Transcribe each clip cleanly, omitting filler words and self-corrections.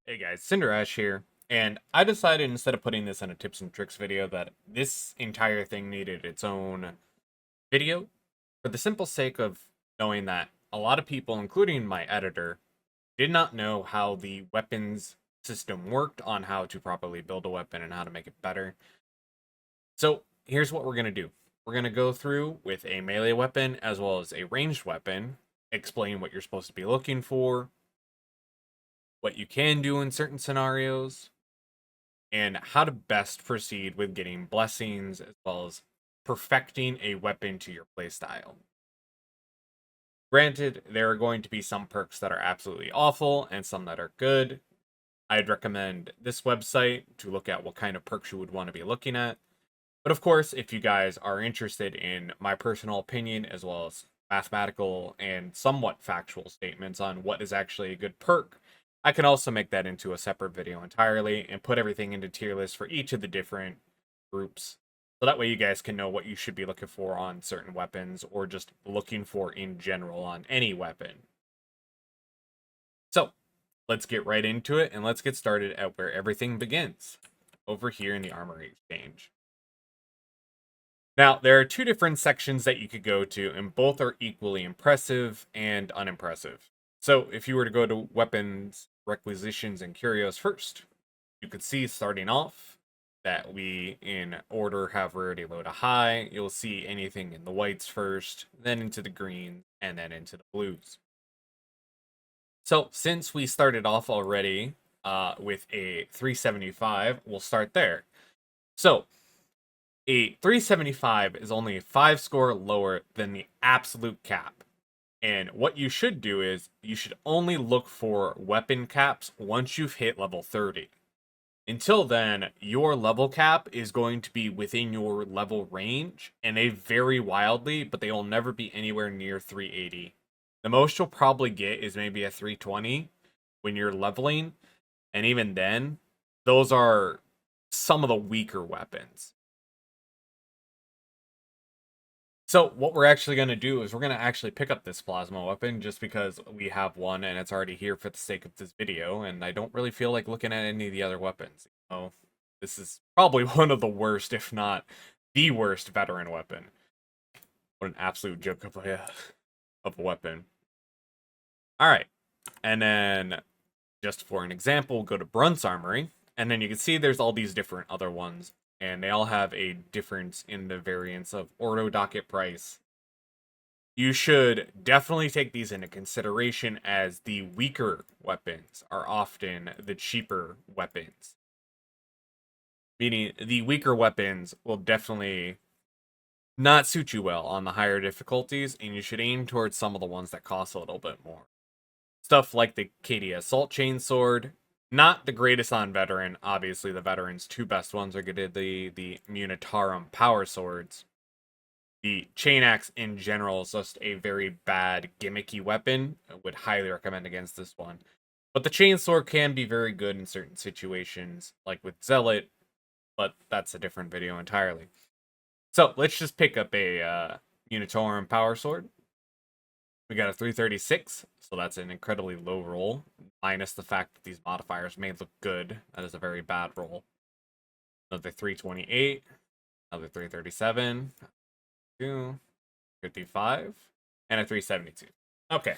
Hey guys, Cinderash here, and I decided instead of putting this in a tips and tricks video that this entire thing needed its own video for the simple sake of knowing that a lot of people, including my editor, did not know how the weapons system worked on how to properly build a weapon and how to make it better. So here's what we're going to do. We're going to go through with a melee weapon as well as a ranged weapon, explain what you're supposed to be looking for, what you can do in certain scenarios, and how to best proceed with getting blessings as well as perfecting a weapon to your playstyle. Granted, there are going to be some perks that are absolutely awful and some that are good. I'd recommend this website to look at what kind of perks you would want to be looking at. But of course, if you guys are interested in my personal opinion as well as mathematical and somewhat factual statements on what is actually a good perk, I can also make that into a separate video entirely and put everything into tier lists for each of the different groups. So that way you guys can know what you should be looking for on certain weapons or just looking for in general on any weapon. So let's get right into it and let's get started at where everything begins, over here in the Armory Exchange. Now, there are two different sections that you could go to, and both are equally impressive and unimpressive. So, if you were to go to weapons, requisitions, and curios first, you could see starting off that we, in order, have rarity low to high. You'll see anything in the whites first, then into the greens, and then into the blues. So, since we started off already with a 375, we'll start there. So, a 375 is only a 5 score lower than the absolute cap. And what you should do is, you should only look for weapon caps once you've hit level 30. Until then, your level cap is going to be within your level range, and they vary wildly, but they will never be anywhere near 380. The most you'll probably get is maybe a 320 when you're leveling, and even then, those are some of the weaker weapons. So what we're actually going to do is we're going to actually pick up this plasma weapon just because we have one and it's already here for the sake of this video, and I don't really feel like looking at any of the other weapons. Oh, this is probably one of the worst, if not the worst, veteran weapon. What an absolute joke of a weapon. Alright, and then just for an example, go to Brunt's Armory, and then you can see there's all these different other ones. And they all have a difference in the variance of ordo docket price. You should definitely take these into consideration, as the weaker weapons are often the cheaper weapons. Meaning the weaker weapons will definitely not suit you well on the higher difficulties, and you should aim towards some of the ones that cost a little bit more. Stuff like the KD Assault Chainsword. Not the greatest on veteran. Obviously, the veteran's two best ones are going to be the Munitarum Power Swords. The Chain Axe in general is just a very bad gimmicky weapon. I would highly recommend against this one. But the Chainsword can be very good in certain situations, like with Zealot, but that's a different video entirely. So let's just pick up a Munitarum Power Sword. We got a 336, so that's an incredibly low roll, minus the fact that these modifiers may look good. That is a very bad roll. Another 328, another 337, 55, and a 372. Okay,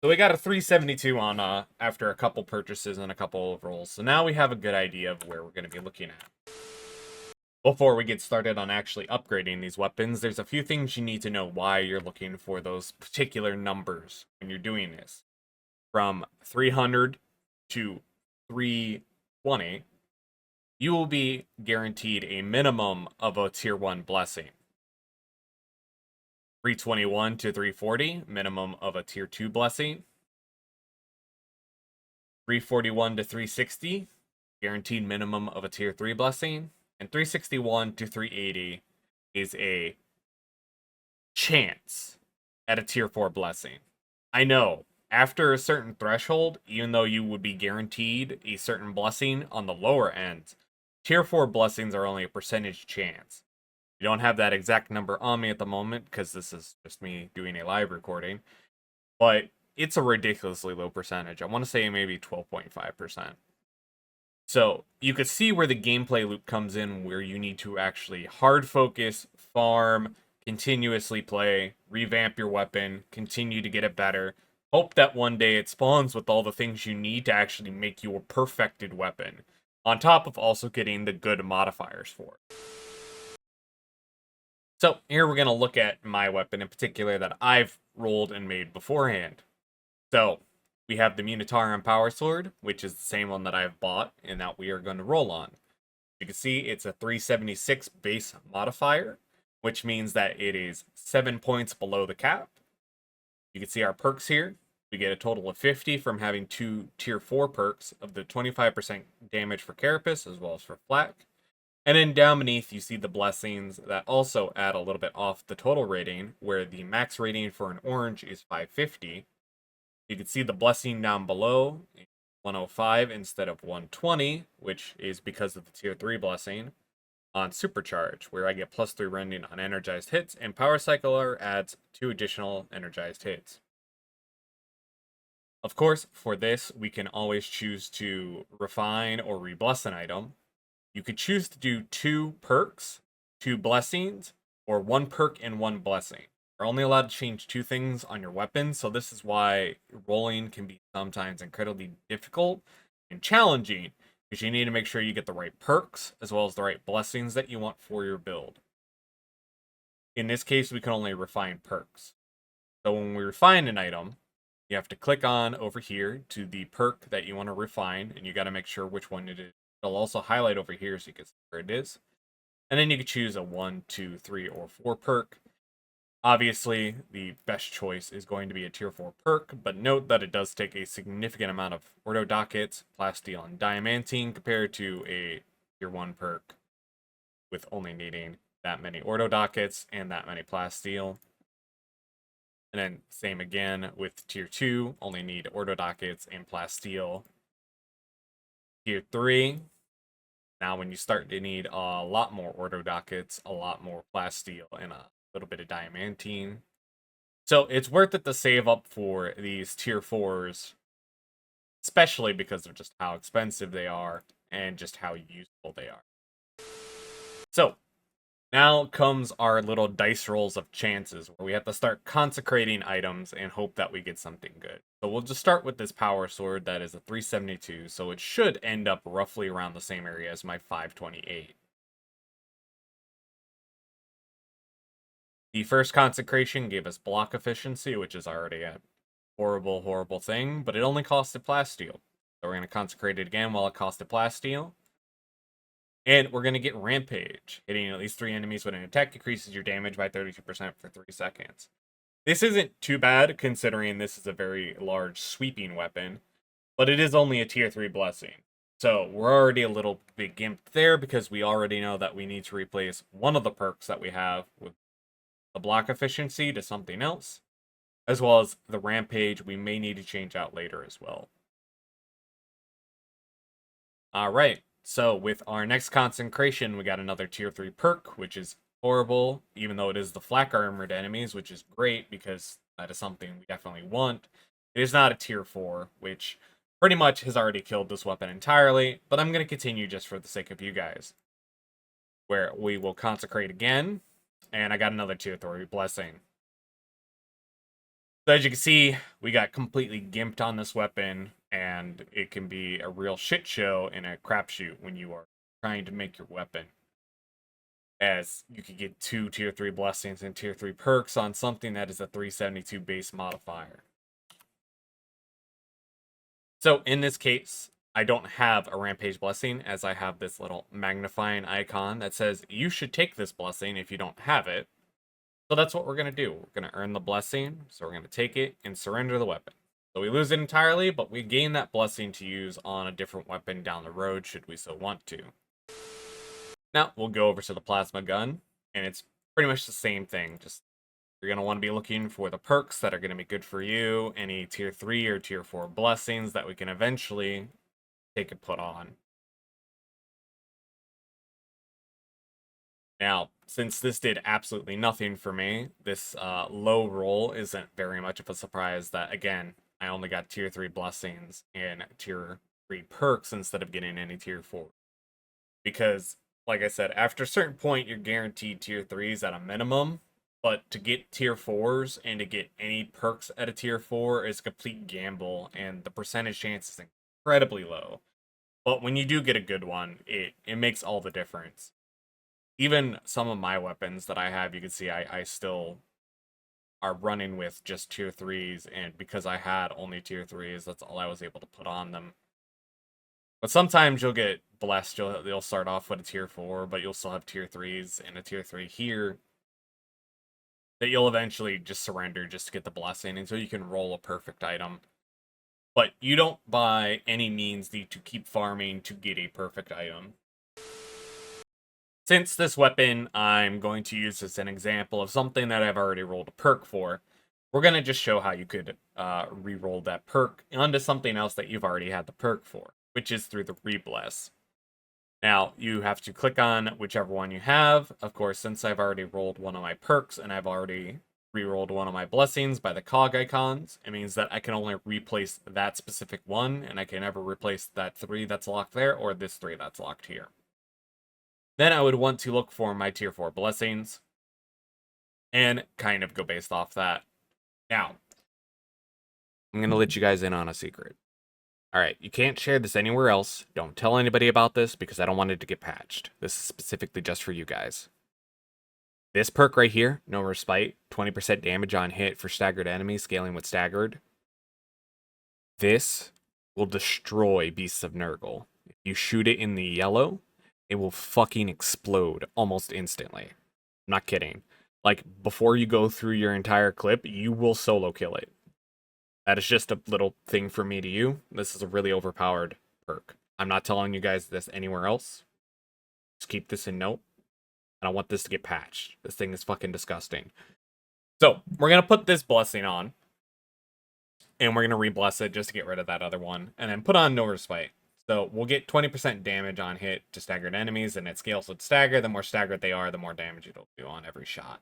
so we got a 372 on after a couple purchases and a couple of rolls. So now we have a good idea of where we're going to be looking at. Before we get started on actually upgrading these weapons, there's a few things you need to know why you're looking for those particular numbers when you're doing this. From 300 to 320, you will be guaranteed a minimum of a tier 1 blessing. 321 to 340, minimum of a tier 2 blessing. 341 to 360, guaranteed minimum of a tier 3 blessing. And 361 to 380 is a chance at a tier 4 blessing. I know, after a certain threshold, even though you would be guaranteed a certain blessing on the lower end, tier 4 blessings are only a percentage chance. You don't have that exact number on me at the moment, because this is just me doing a live recording. but it's a ridiculously low percentage. I want to say maybe 12.5%. So you could see where the gameplay loop comes in, where you need to actually hard focus, farm, continuously play, revamp your weapon, continue to get it better. Hope that one day it spawns with all the things you need to actually make your perfected weapon, on top of also getting the good modifiers for it. So here we're going to look at my weapon in particular that I've rolled and made beforehand. So we have the Munitarium Power Sword, which is the same one that I've bought and that we are going to roll on. You can see it's a 376 base modifier, which means that it is 7 points below the cap. You can see our perks here. We get a total of 50 from having 2 tier 4 perks of the 25% damage for Carapace as well as for Flak. And then down beneath, you see the blessings that also add a little bit off the total rating, where the max rating for an orange is 550. You can see the blessing down below, 105 instead of 120, which is because of the tier 3 blessing on Supercharge, where I get +3 rending on energized hits, and Power Cycler adds 2 additional energized hits. Of course, for this, we can always choose to refine or rebless an item. You could choose to do 2 perks, 2 blessings, or 1 perk and 1 blessing. You're only allowed to change 2 things on your weapon, so this is why rolling can be sometimes incredibly difficult and challenging, because you need to make sure you get the right perks as well as the right blessings that you want for your build. In this case, we can only refine perks. So when we refine an item, you have to click on over here to the perk that you want to refine, and you got to make sure which one it is. It'll also highlight over here so you can see where it is. And then you can choose a 1, 2, 3, or 4 perk. Obviously, the best choice is going to be a tier 4 perk, but note that it does take a significant amount of ordo dockets, plasteel, and diamantine compared to a tier 1 perk with only needing that many ordo dockets and that many plasteel. And then same again with tier 2, only need ordo dockets and plasteel. Tier 3, now when you start to need a lot more ordo dockets, a lot more plasteel, and a little bit of diamantine. So it's worth it to save up for these tier 4s, especially because of just how expensive they are and just how useful they are. So now comes our little dice rolls of chances, where we have to start consecrating items and hope that we get something good. So we'll just start with this power sword that is a 372, so it should end up roughly around the same area as my 528. The first consecration gave us block efficiency, which is already a horrible, horrible thing, but it only costed plasteel. So we're going to consecrate it again while it costed plasteel. And we're going to get Rampage. Hitting at least 3 enemies with an attack increases your damage by 32% for 3 seconds. This isn't too bad, considering this is a very large sweeping weapon, but it is only a tier 3 blessing. So we're already a little bit gimped there, because we already know that we need to replace one of the perks that we have with the block efficiency to something else, as well as the Rampage we may need to change out later as well. Alright, so with our next consecration, we got another tier 3 perk, which is horrible, even though it is the flak armored enemies, which is great because that is something we definitely want. It is not a tier 4, which pretty much has already killed this weapon entirely, but I'm going to continue just for the sake of you guys, where we will consecrate again, and I got another tier 3 blessing. So as you can see, we got completely gimped on this weapon, and it can be a real shit show and a crapshoot when you are trying to make your weapon, as you could get 2 tier 3 blessings and tier 3 perks on something that is a 372 base modifier. So in this case, I don't have a Rampage blessing, as I have this little magnifying icon that says you should take this blessing if you don't have it. So that's what we're going to do. We're going to earn the blessing, so we're going to take it and surrender the weapon. So we lose it entirely, but we gain that blessing to use on a different weapon down the road, should we so want to. Now, we'll go over to the plasma gun, and it's pretty much the same thing. Just you're going to want to be looking for the perks that are going to be good for you, any tier 3 or tier 4 blessings that we can eventually take and put on. Now, since this did absolutely nothing for me, this low roll isn't very much of a surprise that, again, I only got tier 3 blessings and tier 3 perks instead of getting any tier 4. Because, like I said, after a certain point, you're guaranteed tier 3s at a minimum, but to get tier 4s and to get any perks at a tier 4 is a complete gamble, and the percentage chance is incredibly low. But when you do get a good one, it makes all the difference. Even some of my weapons that I have, you can see I still are running with just tier 3s, and because I had only tier 3s, that's all I was able to put on them. But sometimes you'll get blessed, you'll start off with a tier 4, but you'll still have tier 3s and a tier 3 here that you'll eventually just surrender just to get the blessing until you can roll a perfect item. But you don't by any means need to keep farming to get a perfect item. Since this weapon I'm going to use as an example of something that I've already rolled a perk for, we're going to just show how you could re-roll that perk onto something else that you've already had the perk for, which is through the Rebless. Now, you have to click on whichever one you have. Of course, since I've already rolled one of my perks and I've already re-rolled one of my blessings by the cog icons, it means that I can only replace that specific one, and I can never replace that 3 that's locked there or this 3 that's locked here. Then I would want to look for my tier 4 blessings and kind of go based off that. Now, I'm going to let you guys in on a secret. Alright, you can't share this anywhere else. Don't tell anybody about this because I don't want it to get patched. This is specifically just for you guys. This perk right here, No Respite, 20% damage on hit for staggered enemies, scaling with staggered. This will destroy Beasts of Nurgle. If you shoot it in the yellow, it will fucking explode almost instantly. I'm not kidding. Like, before you go through your entire clip, you will solo kill it. That is just a little thing from me to you. This is a really overpowered perk. I'm not telling you guys this anywhere else. Just keep this in note. I don't want this to get patched. This thing is fucking disgusting. So, we're going to put this blessing on. And we're going to re-bless it just to get rid of that other one. And then put on No Respite. So, we'll get 20% damage on hit to staggered enemies. And it scales with stagger. The more staggered they are, the more damage it'll do on every shot.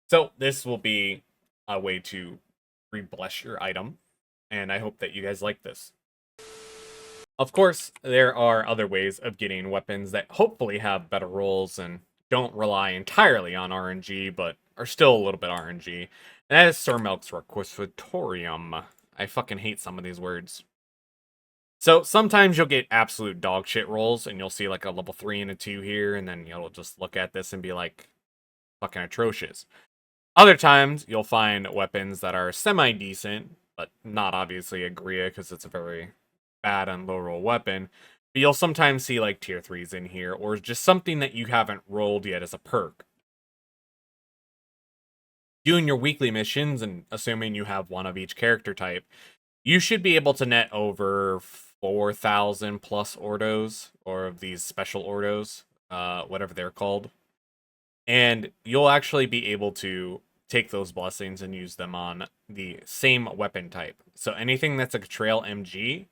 So, this will be a way to re-bless your item. And I hope that you guys like this. Of course, there are other ways of getting weapons that hopefully have better rolls and don't rely entirely on RNG, but are still a little bit RNG. And that is Sir Melk's Requisitorium. I fucking hate some of these words. So sometimes you'll get absolute dog shit rolls, and you'll see like a level 3 and a 2 here, and then you'll just look at this and be like, fucking atrocious. Other times, you'll find weapons that are semi-decent, but not obviously a Gria, because it's a very bad and low roll weapon. But you'll sometimes see like tier 3s in here, or just something that you haven't rolled yet as a perk. Doing your weekly missions, and assuming you have one of each character type, you should be able to net over 4,000 plus Ordos, or of these special Ordos, whatever they're called. And you'll actually be able to take those blessings and use them on the same weapon type. So anything that's a Trail MG,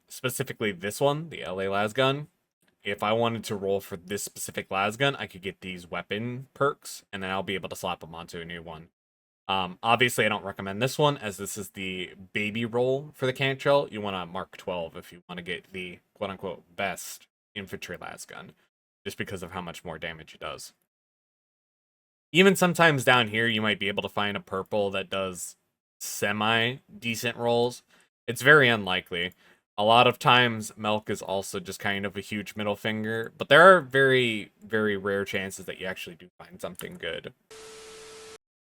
specifically this one, the LA Lasgun, if I wanted to roll for this specific Lasgun, I could get these weapon perks, and then I'll be able to slap them onto a new one. Obviously, I don't recommend this one, as this is the baby roll for the Cantrell. You want to Mark 12 if you want to get the quote-unquote best infantry Lasgun, just because of how much more damage it does. Even sometimes down here, you might be able to find a purple that does semi-decent rolls. It's very unlikely. A lot of times, Melk is also just kind of a huge middle finger, but there are very, very rare chances that you actually do find something good.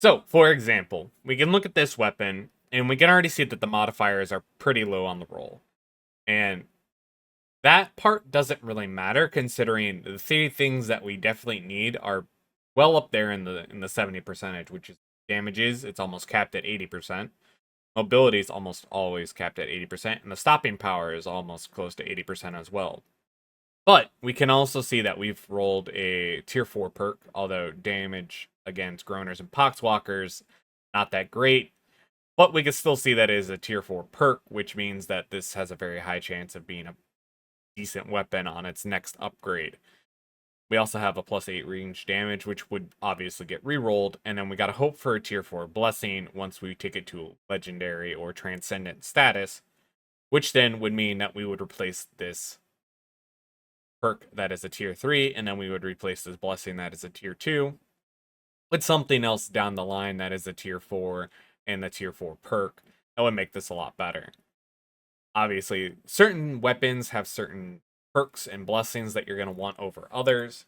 So, for example, we can look at this weapon, and we can already see that the modifiers are pretty low on the roll. And that part doesn't really matter, considering the 3 things that we definitely need are well up there in the 70%, which is damages. It's almost capped at 80%. Mobility is almost always capped at 80%, and the stopping power is almost close to 80% as well. But we can also see that we've rolled a tier 4 perk, although damage against Groaners and Poxwalkers, not that great. But we can still see that it is a tier 4 perk, which means that this has a very high chance of being a decent weapon on its next upgrade. We also have a +8 range damage, which would obviously get rerolled, and then we gotta hope for a tier 4 blessing once we take it to legendary or transcendent status, which then would mean that we would replace this perk that is a tier 3, and then we would replace this blessing that is a tier 2 with something else down the line that is a tier 4 and the tier 4 perk. That would make this a lot better. Obviously, certain weapons have certain perks and blessings that you're going to want over others.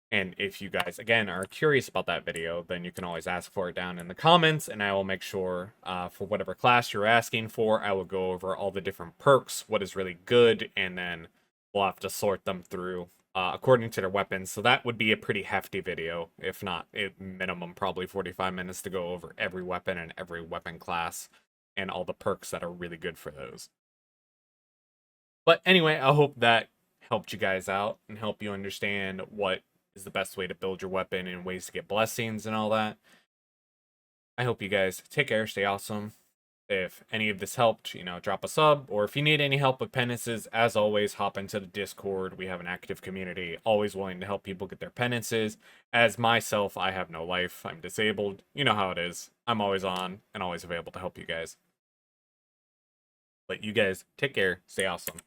And if you guys, again, are curious about that video, then you can always ask for it down in the comments, and I will make sure for whatever class you're asking for, I will go over all the different perks, what is really good, and then we'll have to sort them through according to their weapons. So that would be a pretty hefty video, if not at minimum probably 45 minutes to go over every weapon and every weapon class and all the perks that are really good for those. But anyway, I hope that helped you guys out and help you understand what is the best way to build your weapon and ways to get blessings and all that. I hope you guys take care, stay awesome. If any of this helped, drop a sub, or if you need any help with penances, as always, hop into the Discord. We have an active community, always willing to help people get their penances. As myself, I have no life, I'm disabled. You know how it is. I'm always on and always available to help you guys. But you guys take care, stay awesome.